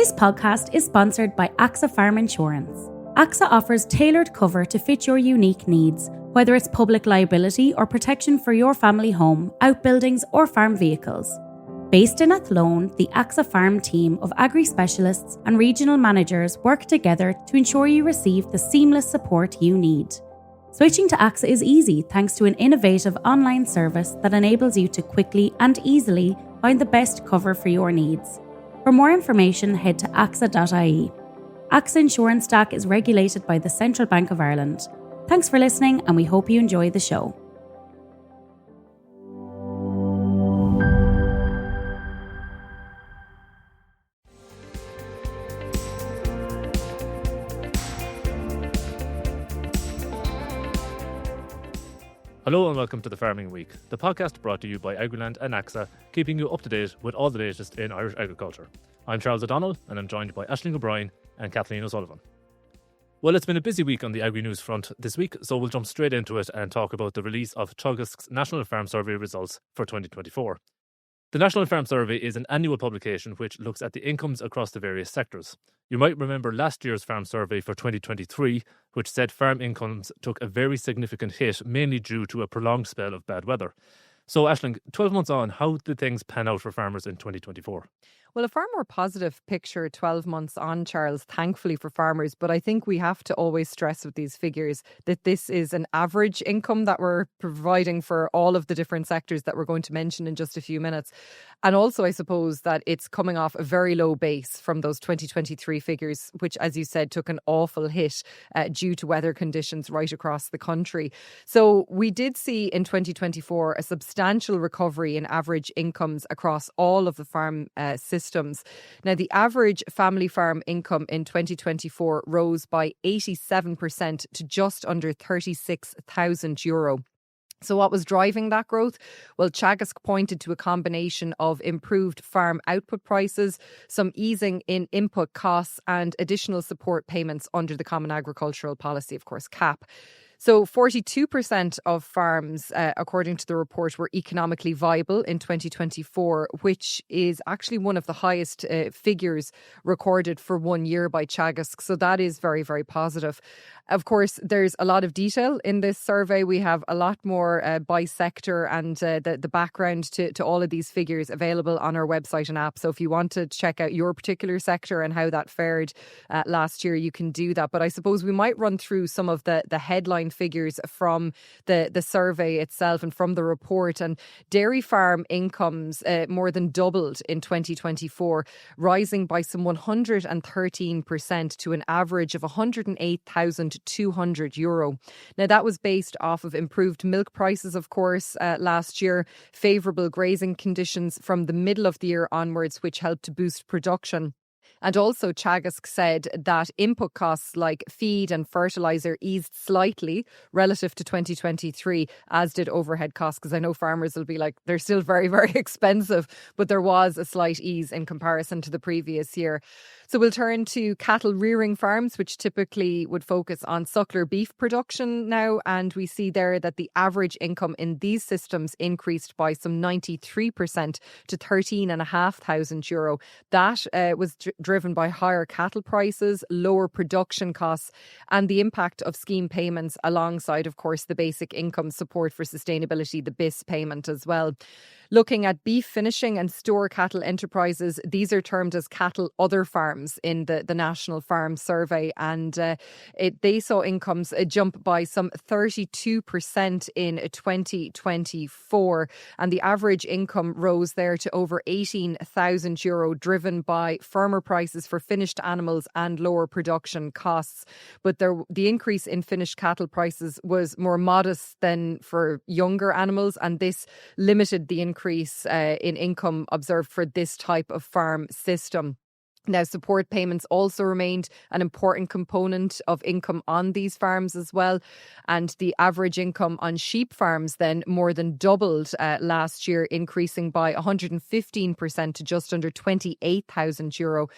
This podcast is sponsored by AXA Farm Insurance. AXA offers tailored cover to fit your unique needs, whether it's public liability or protection for your family home, outbuildings or farm vehicles. Based in Athlone, the AXA Farm team of agri-specialists and regional managers work together to ensure you receive the seamless support you need. Switching to AXA is easy thanks to an innovative online service that enables you to quickly and easily find the best cover for your needs. For more information, head to AXA.ie. AXA Insurance DAC is regulated by the Central Bank of Ireland. Thanks for listening, and we hope you enjoy the show. Hello and welcome to the Farming Week, the podcast brought to you by Agriland and AXA, keeping you up to date with all the latest in Irish agriculture. I'm Charles O'Donnell and I'm joined by Aisling O'Brien and Kathleen Sullivan. Well, it's been a busy week on the agri-news front this week, so we'll jump straight into it and talk about the release of Teagasc's National Farm Survey results for 2024. The National Farm Survey is an annual publication which looks at the incomes across the various sectors. You might remember last year's Farm Survey for 2023, which said farm incomes took a very significant hit, mainly due to a prolonged spell of bad weather. So, Aisling, 12 months on, how did things pan out for farmers in 2024? Well, a far more positive picture 12 months on, Charles, thankfully for farmers. But I think we have to always stress with these figures that this is an average income that we're providing for all of the different sectors that we're going to mention in just a few minutes. And also, I suppose that it's coming off a very low base from those 2023 figures, which, as you said, took an awful hit due to weather conditions right across the country. So we did see in 2024 a substantial recovery in average incomes across all of the farm systems. Now, the average family farm income in 2024 rose by 87% to just under €36,000. So what was driving that growth? Well, Teagasc pointed to a combination of improved farm output prices, some easing in input costs and additional support payments under the Common Agricultural Policy, of course, CAP. So 42% of farms, according to the report, were economically viable in 2024, which is actually one of the highest figures recorded for 1 year by Teagasc. So that is very, very positive. Of course, there's a lot of detail in this survey. We have a lot more by sector and the background to all of these figures available on our website and app. So if you want to check out your particular sector and how that fared last year, you can do that. But I suppose we might run through some of the headline figures from the survey itself and from the report. And dairy farm incomes more than doubled in 2024, rising by some 113% to an average of €108,200. Now, that was based off of improved milk prices, of course, last year, favourable grazing conditions from the middle of the year onwards, which helped to boost production. And also, Teagasc said that input costs like feed and fertiliser eased slightly relative to 2023, as did overhead costs, because I know farmers will be like, they're still very, very expensive, but there was a slight ease in comparison to the previous year. So we'll turn to cattle rearing farms, which typically would focus on suckler beef production now. And we see there that the average income in these systems increased by some 93% to €13,500. That was driven by higher cattle prices, lower production costs, and the impact of scheme payments alongside, of course, the basic income support for sustainability, the BIS payment as well. Looking at beef finishing and store cattle enterprises, these are termed as cattle other farms in the National Farm Survey, and they saw incomes jump by some 32% in 2024, and the average income rose there to over €18,000, driven by firmer prices for finished animals and lower production costs. But the increase in finished cattle prices was more modest than for younger animals, and this limited the increase in income observed for this type of farm system. Now, support payments also remained an important component of income on these farms as well. And the average income on sheep farms then more than doubled last year, increasing by 115% to just under €28,000.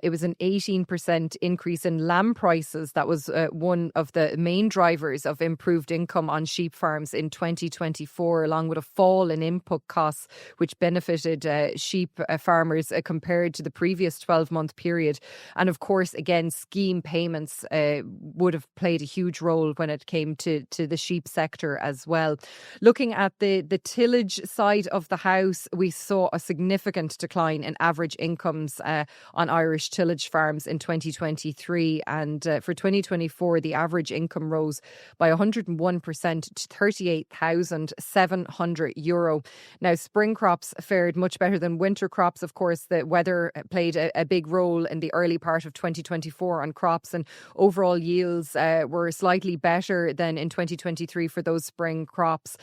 It was an 18% increase in lamb prices. That was one of the main drivers of improved income on sheep farms in 2024, along with a fall in input costs, which benefited sheep farmers compared to the previous 12 12-month period. And of course, again, scheme payments would have played a huge role when it came to the sheep sector as well. Looking at the tillage side of the house, we saw a significant decline in average incomes on Irish tillage farms in 2023. And for 2024, the average income rose by 101% to €38,700. Now, spring crops fared much better than winter crops. Of course, the weather played a big role in the early part of 2024 on crops, and overall yields were slightly better than in 2023 for those spring crops.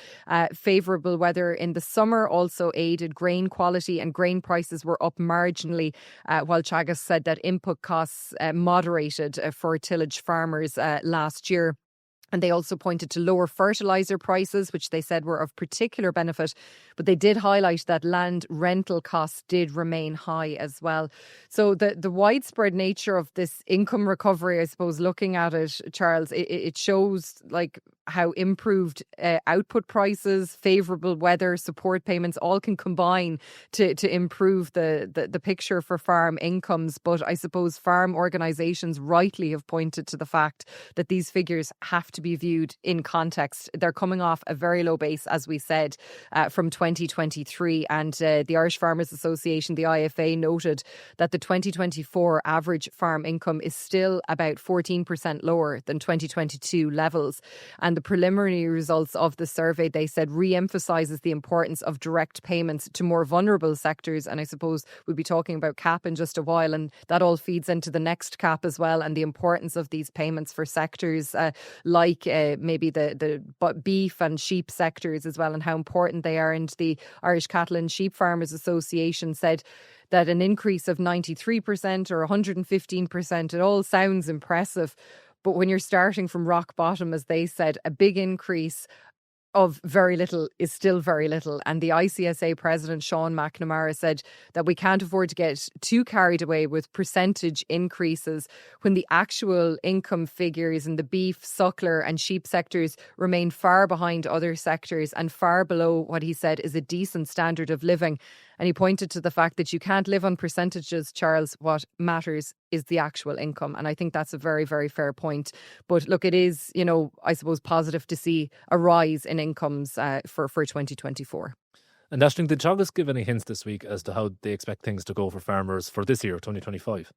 Favourable weather in the summer also aided grain quality, and grain prices were up marginally, while Teagasc said that input costs moderated for tillage farmers last year. And they also pointed to lower fertiliser prices, which they said were of particular benefit. But they did highlight that land rental costs did remain high as well. So the widespread nature of this income recovery, I suppose, looking at it, Charles, it shows like how improved output prices, favourable weather, support payments all can combine to improve the picture for farm incomes. But I suppose farm organisations rightly have pointed to the fact that these figures have to be viewed in context. They're coming off a very low base, as we said, from 2023. And the Irish Farmers Association, the IFA, noted that the 2024 average farm income is still about 14% lower than 2022 levels. And the preliminary results of the survey, they said, re-emphasises the importance of direct payments to more vulnerable sectors. And I suppose we'll be talking about CAP in just a while, and that all feeds into the next CAP as well, and the importance of these payments for sectors like maybe the beef and sheep sectors as well, and how important they are. And the Irish Cattle and Sheep Farmers Association said that an increase of 93% or 115%, it all sounds impressive. But when you're starting from rock bottom, as they said, a big increase of very little is still very little. And the ICSA president, Sean McNamara, said that we can't afford to get too carried away with percentage increases when the actual income figures in the beef, suckler and sheep sectors remain far behind other sectors and far below what he said is a decent standard of living. And he pointed to the fact that you can't live on percentages, Charles. What matters is the actual income. And I think that's a very, very fair point. But look, it is, I suppose, positive to see a rise in incomes for 2024. And Aisling, did Teagasc give any hints this week as to how they expect things to go for farmers for this year, 2025?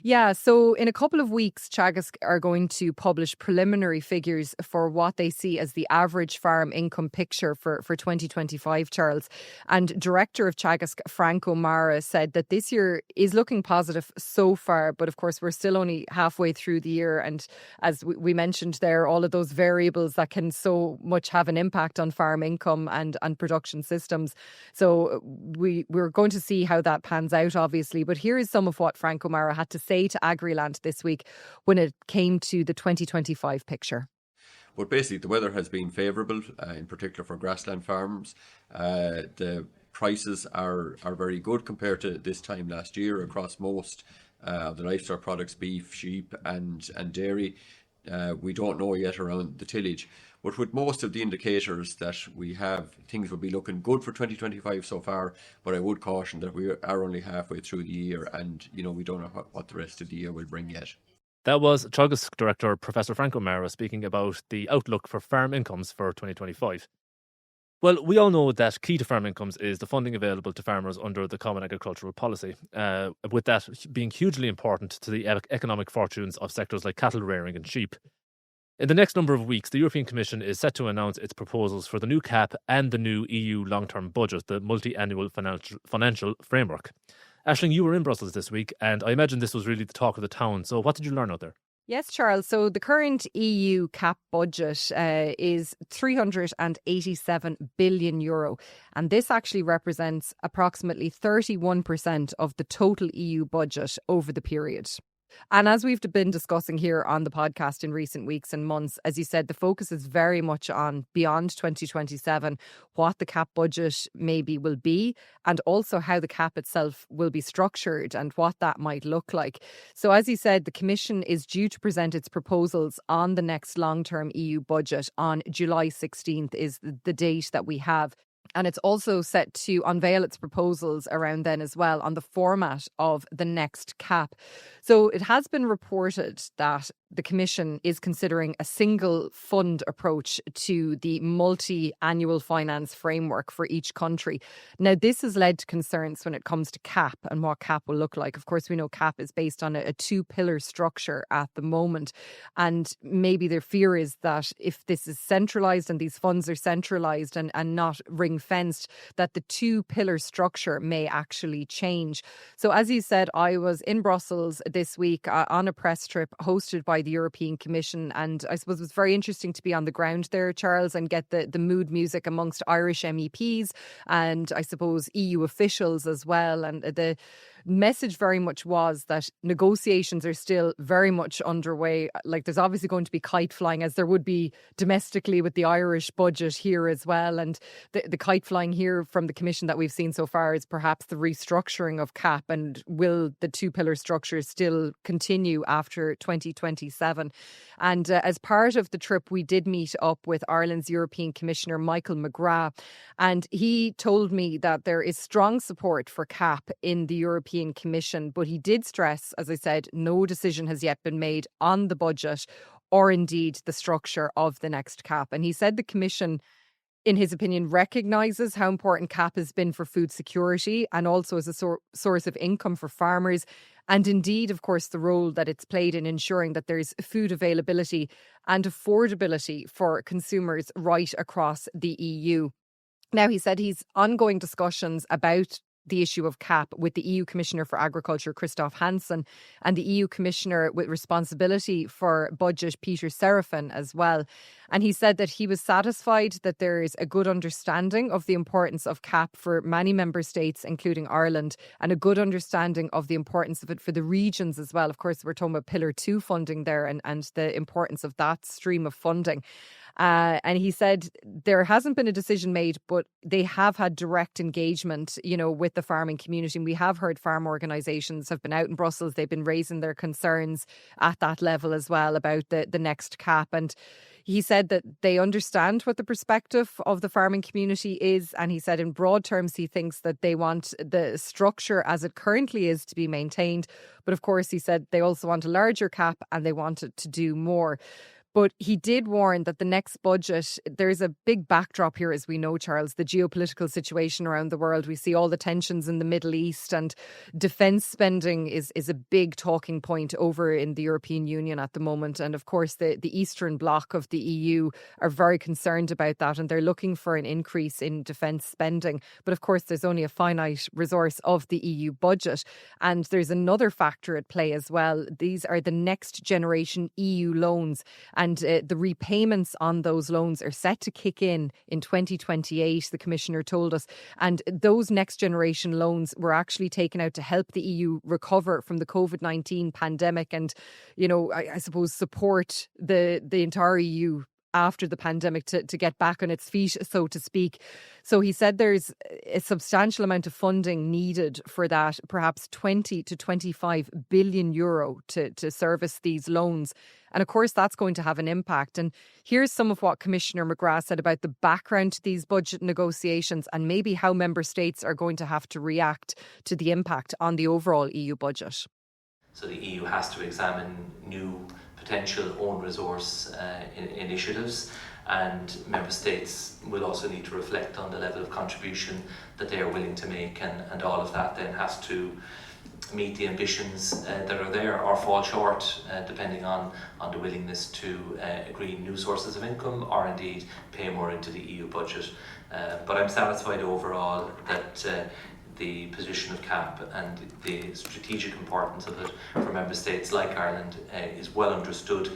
Yeah, so in a couple of weeks, Teagasc are going to publish preliminary figures for what they see as the average farm income picture for 2025, Charles. And Director of Teagasc, Frank O'Mara, said that this year is looking positive so far, but of course we're still only halfway through the year. And as we mentioned there, all of those variables that can so much have an impact on farm income and production systems. So we're going to see how that pans out, obviously. But here is some of what Frank O'Mara had to say to Agriland this week when it came to the 2025 picture. But basically, the weather has been favourable, in particular for grassland farms. The prices are very good compared to this time last year across most of the livestock products, beef, sheep and dairy. We don't know yet around the tillage. But with most of the indicators that we have, things will be looking good for 2025 so far. But I would caution that we are only halfway through the year and, we don't know what the rest of the year will bring yet. That was Teagasc Director Professor Frank O'Mara speaking about the outlook for farm incomes for 2025. Well, we all know that key to farm incomes is the funding available to farmers under the Common Agricultural Policy, with that being hugely important to the economic fortunes of sectors like cattle rearing and sheep. In the next number of weeks, the European Commission is set to announce its proposals for the new CAP and the new EU long-term budget, the multi-annual financial framework. Aisling, you were in Brussels this week, and I imagine this was really the talk of the town. So what did you learn out there? Yes, Charles. So the current EU CAP budget is €387 billion. And this actually represents approximately 31% of the total EU budget over the period. And as we've been discussing here on the podcast in recent weeks and months, as you said, the focus is very much on beyond 2027, what the CAP budget maybe will be, and also how the CAP itself will be structured and what that might look like. So as you said, the Commission is due to present its proposals on the next long-term EU budget on July 16th is the date that we have. And it's also set to unveil its proposals around then as well on the format of the next CAP. So it has been reported that the Commission is considering a single fund approach to the multi-annual finance framework for each country. Now, this has led to concerns when it comes to CAP and what CAP will look like. Of course, we know CAP is based on a two-pillar structure at the moment. And maybe their fear is that if this is centralised and these funds are centralised and not ring-fenced, that the two-pillar structure may actually change. So as you said, I was in Brussels this week on a press trip hosted by the European Commission, and I suppose it was very interesting to be on the ground there, Charles, and get the mood music amongst Irish MEPs and I suppose EU officials as well. And the message very much was that negotiations are still very much underway. Like, there's obviously going to be kite flying, as there would be domestically with the Irish budget here as well. And the kite flying here from the Commission that we've seen so far is perhaps the restructuring of CAP, and will the two-pillar structure still continue after 2027? And as part of the trip, we did meet up with Ireland's European Commissioner, Michael Macra, and he told me that there is strong support for CAP in the European Commission, but he did stress, as I said, no decision has yet been made on the budget or indeed the structure of the next CAP. And he said the Commission, in his opinion, recognises how important CAP has been for food security and also as a source of income for farmers. And indeed, of course, the role that it's played in ensuring that there's food availability and affordability for consumers right across the EU. Now, he said he's ongoing discussions about the issue of CAP with the EU Commissioner for Agriculture, Christoph Hansen, and the EU Commissioner with responsibility for budget, Peter Serafin, as well. And he said that he was satisfied that there is a good understanding of the importance of CAP for many member states, including Ireland, and a good understanding of the importance of it for the regions as well. Of course, we're talking about Pillar 2 funding there and the importance of that stream of funding. And he said there hasn't been a decision made, but they have had direct engagement, with the farming community. And we have heard farm organisations have been out in Brussels. They've been raising their concerns at that level as well about the next CAP. And he said that they understand what the perspective of the farming community is. And he said in broad terms, he thinks that they want the structure as it currently is to be maintained. But of course, he said they also want a larger CAP and they want it to do more. But he did warn that the next budget, there's a big backdrop here, as we know, Charles, the geopolitical situation around the world. We see all the tensions in the Middle East, and defence spending is a big talking point over in the European Union at the moment. And of course, the Eastern Bloc of the EU are very concerned about that, and they're looking for an increase in defence spending. But of course, there's only a finite resource of the EU budget. And there's another factor at play as well. These are the next generation EU loans. And the repayments on those loans are set to kick in 2028, the Commissioner told us. And those next generation loans were actually taken out to help the EU recover from the COVID-19 pandemic and, I suppose support the entire EU after the pandemic to get back on its feet, so to speak. So he said there's a substantial amount of funding needed for that, perhaps 20 to 25 billion euro to service these loans. And of course, that's going to have an impact. And here's some of what Commissioner McGrath said about the background to these budget negotiations and maybe how member states are going to have to react to the impact on the overall EU budget. So the EU has to examine new potential own resource initiatives, and member states will also need to reflect on the level of contribution that they are willing to make, and all of that then has to meet the ambitions that are there or fall short depending on the willingness to agree new sources of income or indeed pay more into the EU budget. But I'm satisfied overall that the position of CAP and the strategic importance of it for member states like Ireland is well understood,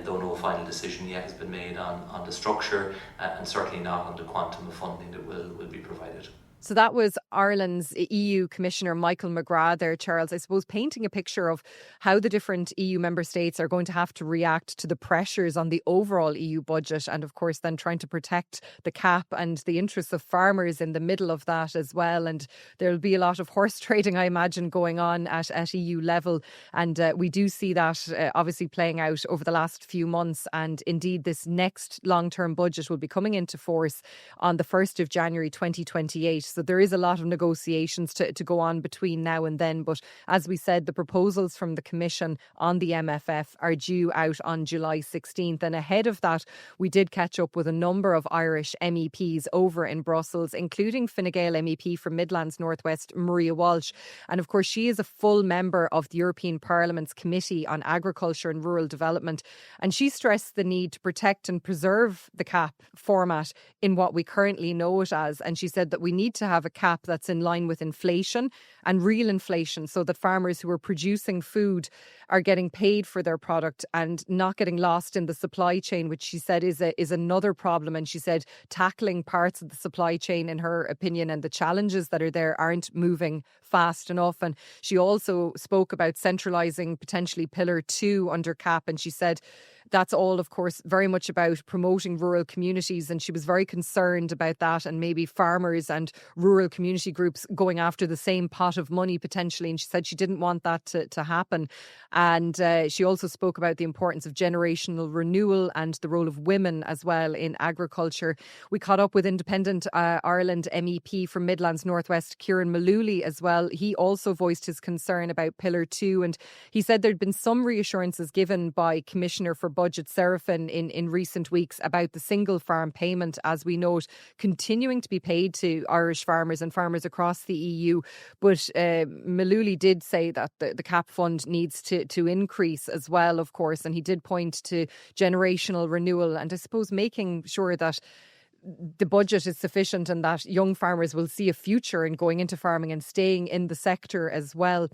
though no final decision yet has been made on the structure and certainly not on the quantum of funding that will be provided. So that was Ireland's EU Commissioner Michael McGrath there, Charles, I suppose painting a picture of how the different EU member states are going to have to react to the pressures on the overall EU budget, and of course then trying to protect the CAP and the interests of farmers in the middle of that as well. And there'll be a lot of horse trading, I imagine, going on at EU level. And we do see that obviously playing out over the last few months. And indeed, this next long-term budget will be coming into force on the 1st of January 2028. So there is a lot of negotiations to go on between now and then. But as we said, the proposals from the Commission on the MFF are due out on July 16th. And ahead of that, we did catch up with a number of Irish MEPs over in Brussels, including Fine Gael MEP from Midlands Northwest, Maria Walsh. And of course, she is a full member of the European Parliament's Committee on Agriculture and Rural Development. And she stressed the need to protect and preserve the CAP format in what we currently know it as. And she said that we need to have a CAP that's in line with inflation and real inflation, so that farmers who are producing food are getting paid for their product and not getting lost in the supply chain, which she said is another problem. And she said tackling parts of the supply chain, in her opinion, and the challenges that are there aren't moving fast enough. And she also spoke about centralising potentially Pillar 2 under CAP, and she said that's all, of course, very much about promoting rural communities. And she was very concerned about that, and maybe farmers and rural community groups going after the same pot of money potentially. And she said she didn't want that to happen. And she also spoke about the importance of generational renewal and the role of women as well in agriculture. We caught up with Independent Ireland MEP from Midlands Northwest, Kieran Malooly, as well. He also voiced his concern about Pillar 2. And he said there'd been some reassurances given by Commissioner for Budget Serafin in recent weeks about the single farm payment, as we note, continuing to be paid to Irish farmers and farmers across the EU. But Malooly did say that the CAP fund needs to increase as well, of course. And he did point to generational renewal and I suppose making sure that the budget is sufficient and that young farmers will see a future in going into farming and staying in the sector as well.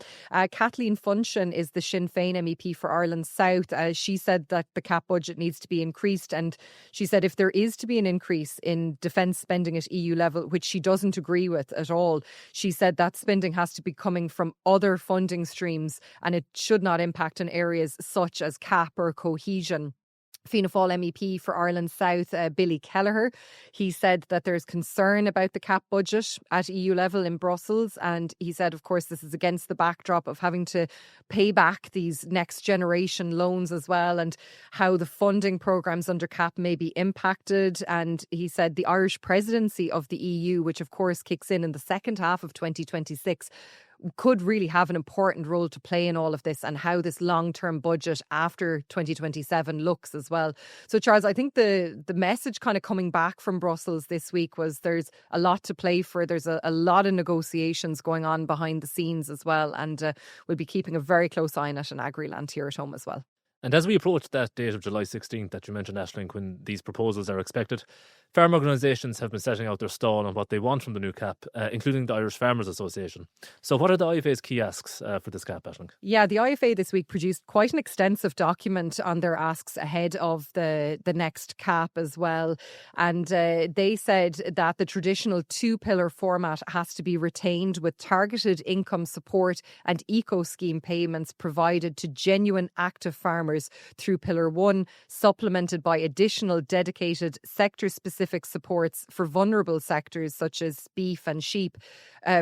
Kathleen Funchion is the Sinn Féin MEP for Ireland South. She said that the CAP budget needs to be increased, and she said if there is to be an increase in defence spending at EU level, which she doesn't agree with at all, she said that spending has to be coming from other funding streams and it should not impact on areas such as CAP or cohesion. Fianna Fáil MEP for Ireland South, Billy Kelleher, he said that there's concern about the CAP budget at EU level in Brussels. And he said, of course, this is against the backdrop of having to pay back these next generation loans as well, and how the funding programmes under CAP may be impacted. And he said the Irish presidency of the EU, which of course kicks in the second half of 2026, could really have an important role to play in all of this and how this long-term budget after 2027 looks as well. So, Charles, I think the message kind of coming back from Brussels this week was there's a lot to play for. There's a lot of negotiations going on behind the scenes as well. And we'll be keeping a very close eye on it in Agriland here at home as well. And as we approach that date of July 16th that you mentioned, Aisling, when these proposals are expected, farm organisations have been setting out their stall on what they want from the new CAP, including the Irish Farmers Association. So what are the IFA's key asks for this CAP, Aisling? Yeah, the IFA this week produced quite an extensive document on their asks ahead of the next CAP as well. And they said that the traditional two-pillar format has to be retained, with targeted income support and eco-scheme payments provided to genuine active farmers through Pillar 1, supplemented by additional dedicated sector-specific supports for vulnerable sectors such as beef and sheep,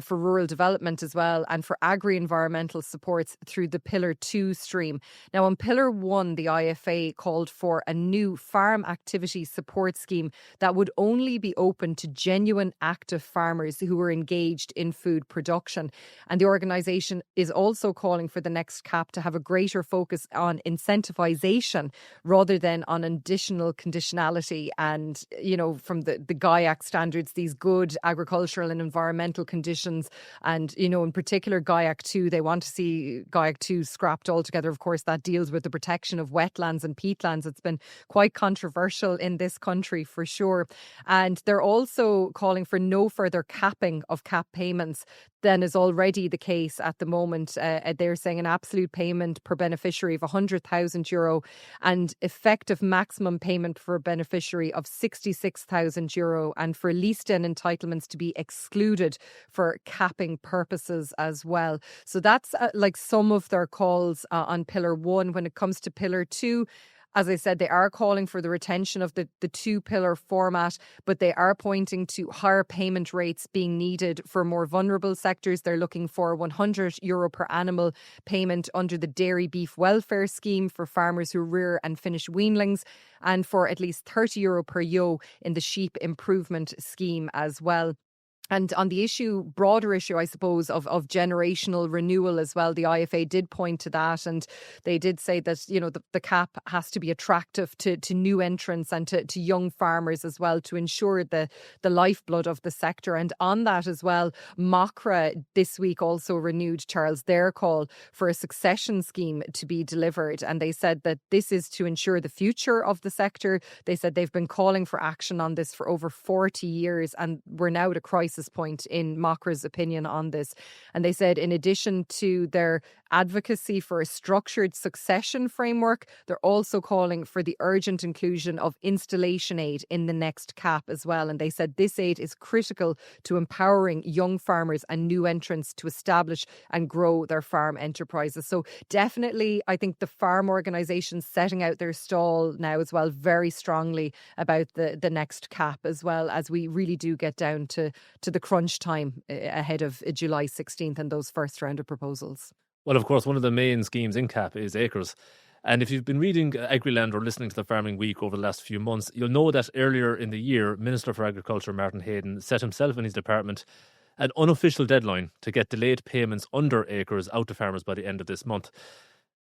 for rural development as well, and for agri-environmental supports through the Pillar 2 stream. Now, on Pillar 1, the IFA called for a new farm activity support scheme that would only be open to genuine active farmers who were engaged in food production. And the organisation is also calling for the next CAP to have a greater focus on incentivisation rather than on additional conditionality. And, you know, from the GAIAC standards, these good agricultural and environmental conditions. And, you know, in particular, GAIAC 2, they want to see GAIAC 2 scrapped altogether. Of course, that deals with the protection of wetlands and peatlands. It's been quite controversial in this country for sure. And they're also calling for no further capping of CAP payments than is already the case at the moment. They're saying an absolute payment per beneficiary of €60,000 and effective maximum payment for a beneficiary of €66,000, and for leased-in entitlements to be excluded for capping purposes as well. So that's like some of their calls on Pillar 1. When it comes to Pillar 2, as I said, they are calling for the retention of the two-pillar format, but they are pointing to higher payment rates being needed for more vulnerable sectors. They're looking for €100 per animal payment under the Dairy Beef Welfare Scheme for farmers who rear and finish weanlings, and for at least €30 per ewe in the Sheep Improvement Scheme as well. And on the broader issue, I suppose, of generational renewal as well, the IFA did point to that, and they did say that, the cap has to be attractive to new entrants and to young farmers as well, to ensure the lifeblood of the sector. And on that as well, Macra this week also renewed, Charles, their call for a succession scheme to be delivered. And they said that this is to ensure the future of the sector. They said they've been calling for action on this for over 40 years, and we're now at a crisis point in Macra's opinion on this. And they said in addition to their advocacy for a structured succession framework, they're also calling for the urgent inclusion of installation aid in the next cap as well. And they said this aid is critical to empowering young farmers and new entrants to establish and grow their farm enterprises. So definitely, I think the farm organisations setting out their stall now as well very strongly about the next cap, as well as we really do get down to the crunch time ahead of July 16th and those first round of proposals. Well, of course, one of the main schemes in CAP is acres. And if you've been reading Agriland or listening to the Farming Week over the last few months, you'll know that earlier in the year, Minister for Agriculture Martin Hayden set himself and his department an unofficial deadline to get delayed payments under acres out to farmers by the end of this month.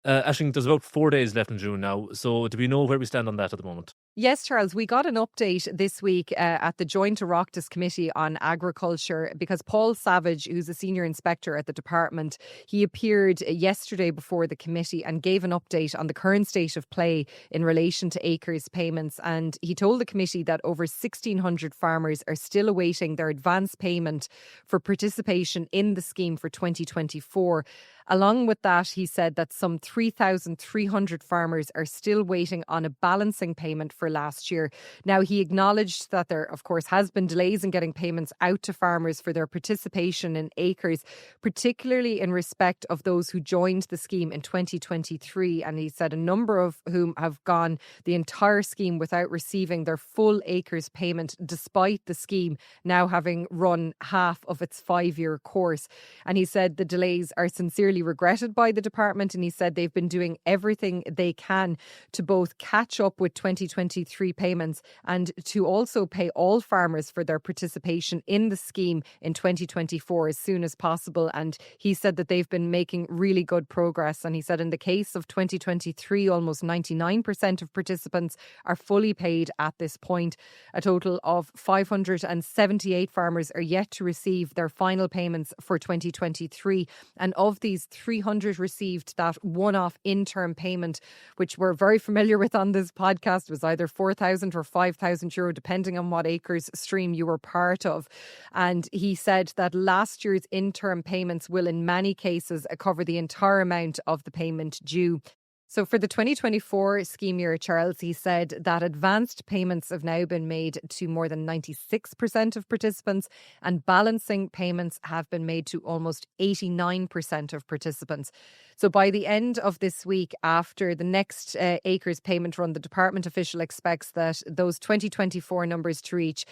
Aisling, there's about 4 days left in June now, so do we know where we stand on that at the moment? Yes, Charles, we got an update this week at the Joint Oireachtas Committee on Agriculture, because Paul Savage, who's a senior inspector at the department, he appeared yesterday before the committee and gave an update on the current state of play in relation to acres payments. And he told the committee that over 1,600 farmers are still awaiting their advance payment for participation in the scheme for 2024. Along with that, he said that some 3,300 farmers are still waiting on a balancing payment for last year. Now, he acknowledged that there, of course, has been delays in getting payments out to farmers for their participation in acres, particularly in respect of those who joined the scheme in 2023. And he said a number of whom have gone the entire scheme without receiving their full acres payment, despite the scheme now having run half of its 5-year course. And he said the delays are sincerely regretted by the department, and he said they've been doing everything they can to both catch up with 2023 payments and to also pay all farmers for their participation in the scheme in 2024 as soon as possible. And he said that they've been making really good progress. And he said in the case of 2023, almost 99% of participants are fully paid at this point. A total of 578 farmers are yet to receive their final payments for 2023, and of these, 300 received that one-off interim payment, which we're very familiar with on this podcast. It was either 4,000 or 5,000 euro, depending on what acres stream you were part of. And he said that last year's interim payments will in many cases cover the entire amount of the payment due. So for the 2024 scheme year, Charles, he said that advanced payments have now been made to more than 96% of participants, and balancing payments have been made to almost 89% of participants. So by the end of this week, after the next acres payment run, the department official expects that those 2024 numbers to reach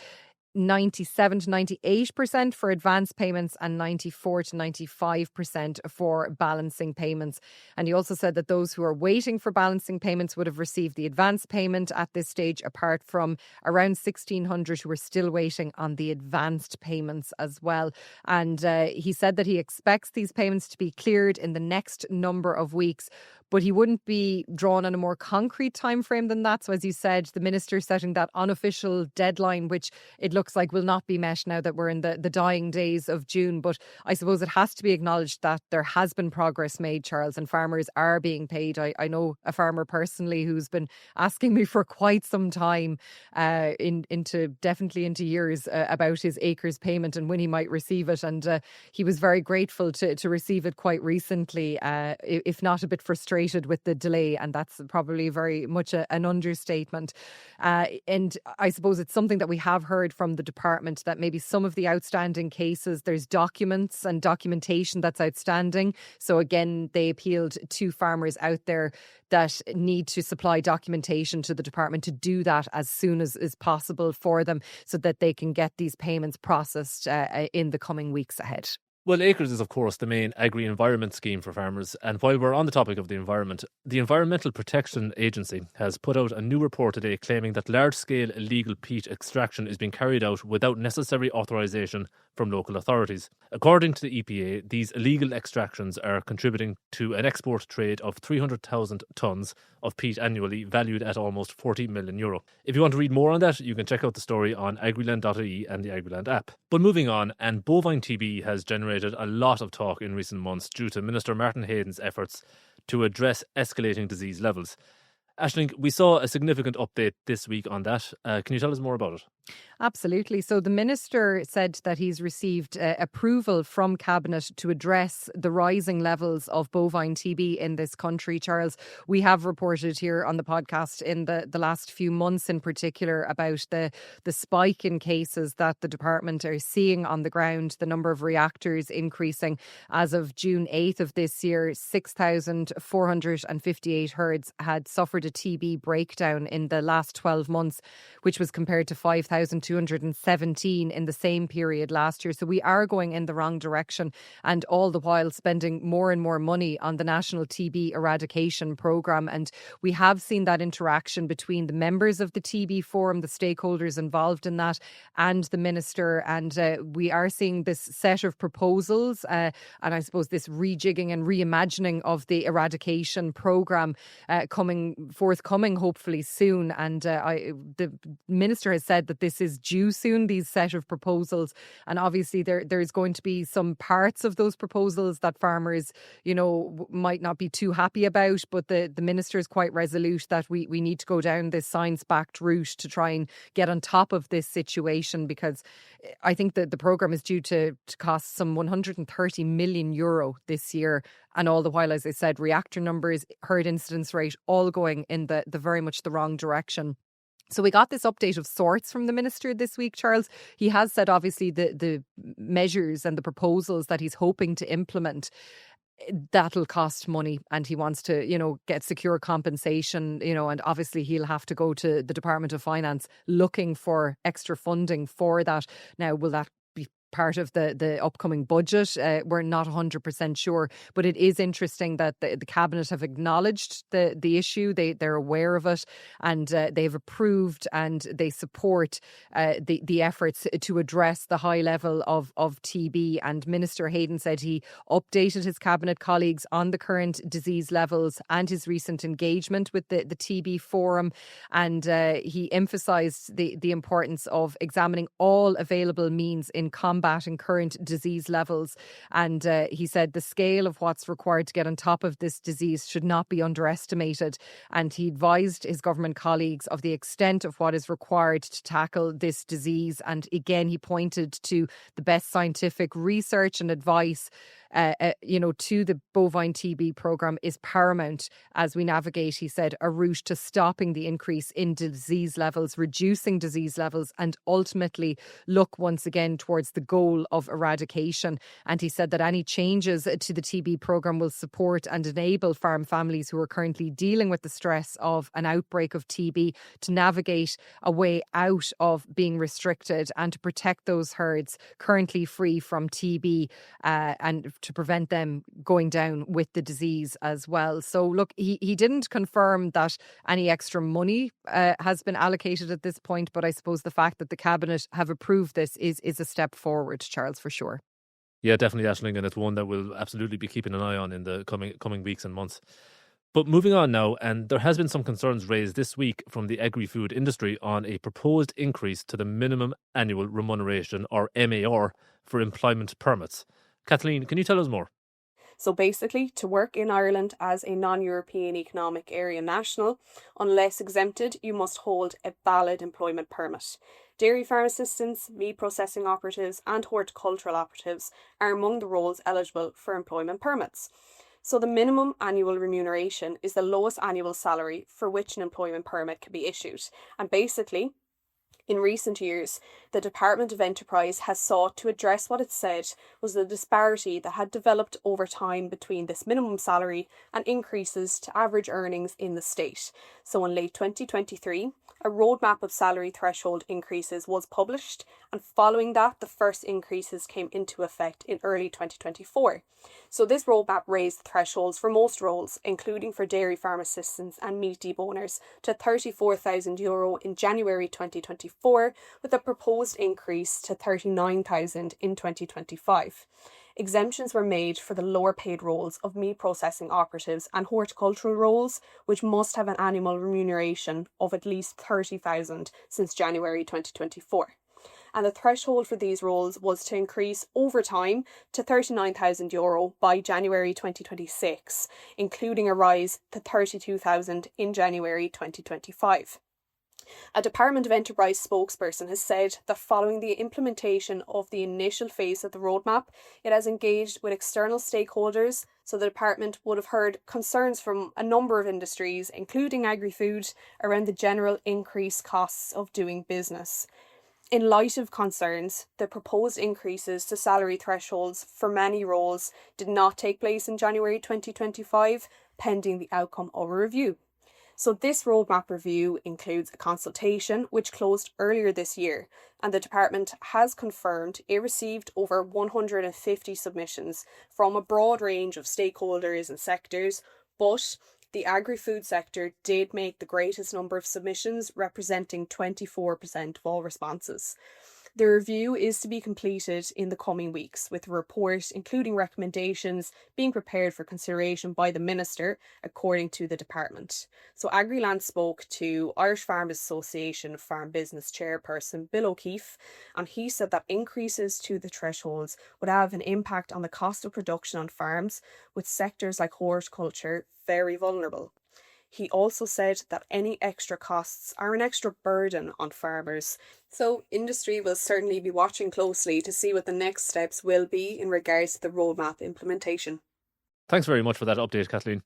97 to 98% for advance payments and 94 to 95% for balancing payments. And he also said that those who are waiting for balancing payments would have received the advance payment at this stage, apart from around 1,600 who are still waiting on the advanced payments as well. And he said that he expects these payments to be cleared in the next number of weeks, but he wouldn't be drawn on a more concrete time frame than that. So as you said, the minister setting that unofficial deadline, which it looks like will not be met now that we're in the dying days of June. But I suppose it has to be acknowledged that there has been progress made, Charles, and farmers are being paid. I know a farmer personally who's been asking me for quite some time, definitely into years, about his acres payment and when he might receive it. And he was very grateful to receive it quite recently, if not a bit frustrated frustrated with the delay, and that's probably very much an understatement. And I suppose it's something that we have heard from the department, that maybe some of the outstanding cases, there's documents and documentation that's outstanding. So again, they appealed to farmers out there that need to supply documentation to the department to do that as soon as is possible for them, so that they can get these payments processed in the coming weeks ahead. Well, ACRES is, of course, the main agri-environment scheme for farmers. And while we're on the topic of the environment, the Environmental Protection Agency has put out a new report today claiming that large-scale illegal peat extraction is being carried out without necessary authorisation from local authorities. According to the EPA, these illegal extractions are contributing to an export trade of 300,000 tonnes of peat annually, valued at almost €40 million. If you want to read more on that, you can check out the story on Agriland.ie and the Agriland app. But moving on, and bovine TB has generated a lot of talk in recent months due to Minister Martin Hayden's efforts to address escalating disease levels. Aisling, we saw a significant update this week on that. Can you tell us more about it? Absolutely. So the minister said that he's received approval from Cabinet to address the rising levels of bovine TB in this country. Charles, we have reported here on the podcast in the last few months in particular about the spike in cases that the department are seeing on the ground, the number of reactors increasing. As of June 8th of this year, 6,458 herds had suffered a TB breakdown in the last 12 months, which was compared to 5,217 in the same period last year. So we are going in the wrong direction, and all the while spending more and more money on the National TB Eradication Programme. And we have seen that interaction between the members of the TB Forum, the stakeholders involved in that, and the minister. And we are seeing this set of proposals and I suppose this rejigging and reimagining of the eradication programme forthcoming hopefully soon. And the minister has said that this is due soon, these set of proposals. And obviously there's going to be some parts of those proposals that farmers, might not be too happy about. But the minister is quite resolute that we need to go down this science-backed route to try and get on top of this situation, because I think that the programme is due to cost some €130 million this year. And all the while, as I said, reactor numbers, herd incidence rate, all going in the very much the wrong direction. So we got this update of sorts from the minister this week, Charles. He has said, obviously, the measures and the proposals that he's hoping to implement, that'll cost money, and he wants to, get secure compensation, and obviously he'll have to go to the Department of Finance looking for extra funding for that. Now, will that be part of the upcoming budget? We're not 100% sure, but it is interesting that the Cabinet have acknowledged the issue. They're aware of it, and they've approved and they support the efforts to address the high level of TB. And Minister Hayden said he updated his Cabinet colleagues on the current disease levels and his recent engagement with the TB Forum, and he emphasised the importance of examining all available means in combating current disease levels. And he said the scale of what's required to get on top of this disease should not be underestimated. And he advised his government colleagues of the extent of what is required to tackle this disease. And again, he pointed to the best scientific research and advice to the bovine TB programme is paramount as we navigate, he said, a route to stopping the increase in disease levels, reducing disease levels, and ultimately look once again towards the goal of eradication. And he said that any changes to the TB programme will support and enable farm families who are currently dealing with the stress of an outbreak of TB to navigate a way out of being restricted and to protect those herds currently free from TB and to prevent them going down with the disease as well. So look, he didn't confirm that any extra money has been allocated at this point, but I suppose the fact that the Cabinet have approved this is a step forward, Charles, for sure. Yeah, definitely, Aisling, and it's one that we'll absolutely be keeping an eye on in the coming weeks and months. But moving on now, and there has been some concerns raised this week from the agri-food industry on a proposed increase to the minimum annual remuneration, or MAR, for employment permits. Kathleen, can you tell us more? So basically, to work in Ireland as a non-European Economic Area national, unless exempted, you must hold a valid employment permit. Dairy farm assistants, meat processing operatives and horticultural operatives are among the roles eligible for employment permits. So the minimum annual remuneration is the lowest annual salary for which an employment permit can be issued. And basically, in recent years, the Department of Enterprise has sought to address what it said was the disparity that had developed over time between this minimum salary and increases to average earnings in the state. So in late 2023, a roadmap of salary threshold increases was published, and following that, the first increases came into effect in early 2024. So this roadmap raised the thresholds for most roles, including for dairy farm assistants and meat deboners, to €34,000 in January 2024, with a proposed increase to €39,000 in 2025. Exemptions were made for the lower paid roles of meat processing operatives and horticultural roles, which must have an annual remuneration of at least €30,000 since January 2024. And the threshold for these roles was to increase over time to €39,000 by January 2026, including a rise to €32,000 in January 2025. A Department of Enterprise spokesperson has said that following the implementation of the initial phase of the roadmap, it has engaged with external stakeholders, so the department would have heard concerns from a number of industries, including Agri-food, around the general increased costs of doing business. In light of concerns, the proposed increases to salary thresholds for many roles did not take place in January 2025, pending the outcome of a review. So this roadmap review includes a consultation which closed earlier this year, and the department has confirmed it received over 150 submissions from a broad range of stakeholders and sectors, but the agri-food sector did make the greatest number of submissions, representing 24% of all responses. The review is to be completed in the coming weeks, with a report including recommendations being prepared for consideration by the Minister, according to the department. So Agriland spoke to Irish Farmers Association Farm Business Chairperson Bill O'Keefe, and he said that increases to the thresholds would have an impact on the cost of production on farms, with sectors like horticulture very vulnerable. He also said that any extra costs are an extra burden on farmers. So industry will certainly be watching closely to see what the next steps will be in regards to the roadmap implementation. Thanks very much for that update, Kathleen.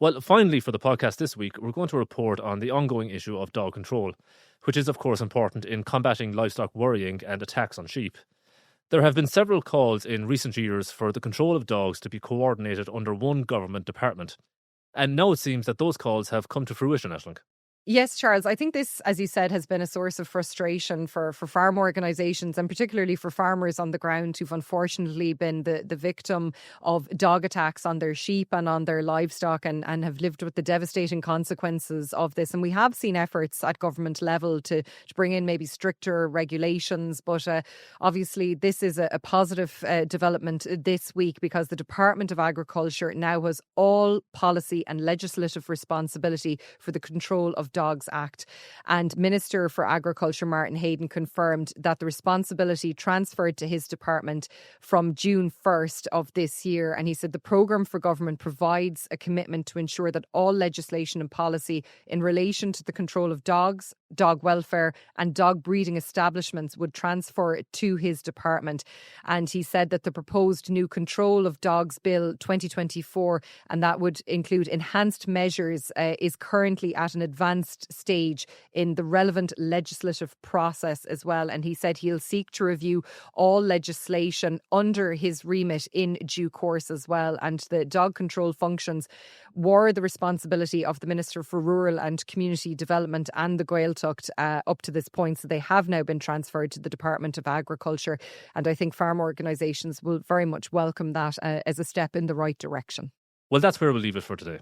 Well, finally for the podcast this week, we're going to report on the ongoing issue of dog control, which is of course important in combating livestock worrying and attacks on sheep. There have been several calls in recent years for the control of dogs to be coordinated under one government department. And now it seems that those calls have come to fruition, Aisling. Yes, Charles, I think this, as you said, has been a source of frustration for farm organisations and particularly for farmers on the ground who've unfortunately been the victim of dog attacks on their sheep and on their livestock and have lived with the devastating consequences of this. And we have seen efforts at government level to bring in maybe stricter regulations. But obviously this is a positive development this week because the Department of Agriculture now has all policy and legislative responsibility for the control of Dogs Act. And Minister for Agriculture Martin Hayden confirmed that the responsibility transferred to his department from June 1st of this year. And he said the programme for government provides a commitment to ensure that all legislation and policy in relation to the control of dogs, dog welfare and dog breeding establishments would transfer to his department. And he said that the proposed new Control of Dogs Bill 2024, and that would include enhanced measures, is currently at an advanced stage in the relevant legislative process as well. And he said he'll seek to review all legislation under his remit in due course as well. And the dog control functions were the responsibility of the Minister for Rural and Community Development and the Gaeltacht up to this point. So they have now been transferred to the Department of Agriculture. And I think farm organisations will very much welcome that as a step in the right direction. Well, that's where we'll leave it for today.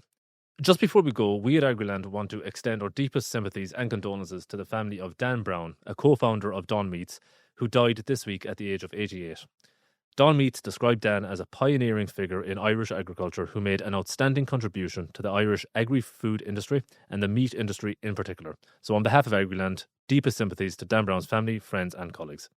Just before we go, we at Agriland want to extend our deepest sympathies and condolences to the family of Dan Brown, a co-founder of Don Meats, who died this week at the age of 88. Don Meats described Dan as a pioneering figure in Irish agriculture who made an outstanding contribution to the Irish agri-food industry and the meat industry in particular. So on behalf of Agriland, deepest sympathies to Dan Brown's family, friends and colleagues.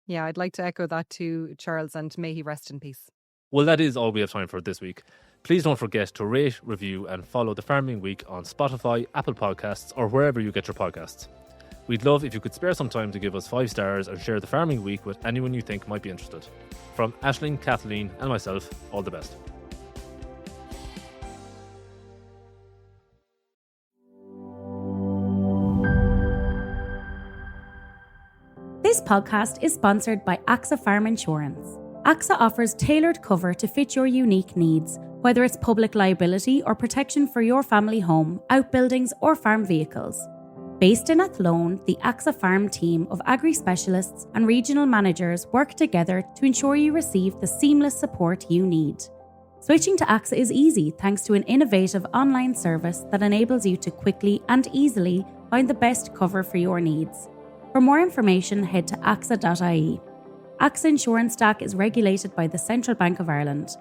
Yeah, I'd like to echo that too, Charles, and may he rest in peace. Well, that is all we have time for this week. Please don't forget to rate, review and follow The Farming Week on Spotify, Apple Podcasts or wherever you get your podcasts. We'd love if you could spare some time to give us 5 stars and share The Farming Week with anyone you think might be interested. From Aisling, Kathleen and myself, all the best. podcast is sponsored by AXA Farm Insurance. AXA offers tailored cover to fit your unique needs, whether it's public liability or protection for your family home, outbuildings or farm vehicles. Based in Athlone, the AXA Farm team of agri-specialists and regional managers work together to ensure you receive the seamless support you need. Switching to AXA is easy thanks to an innovative online service that enables you to quickly and easily find the best cover for your needs. For more information, head to AXA.ie. AXA Insurance Stack is regulated by the Central Bank of Ireland.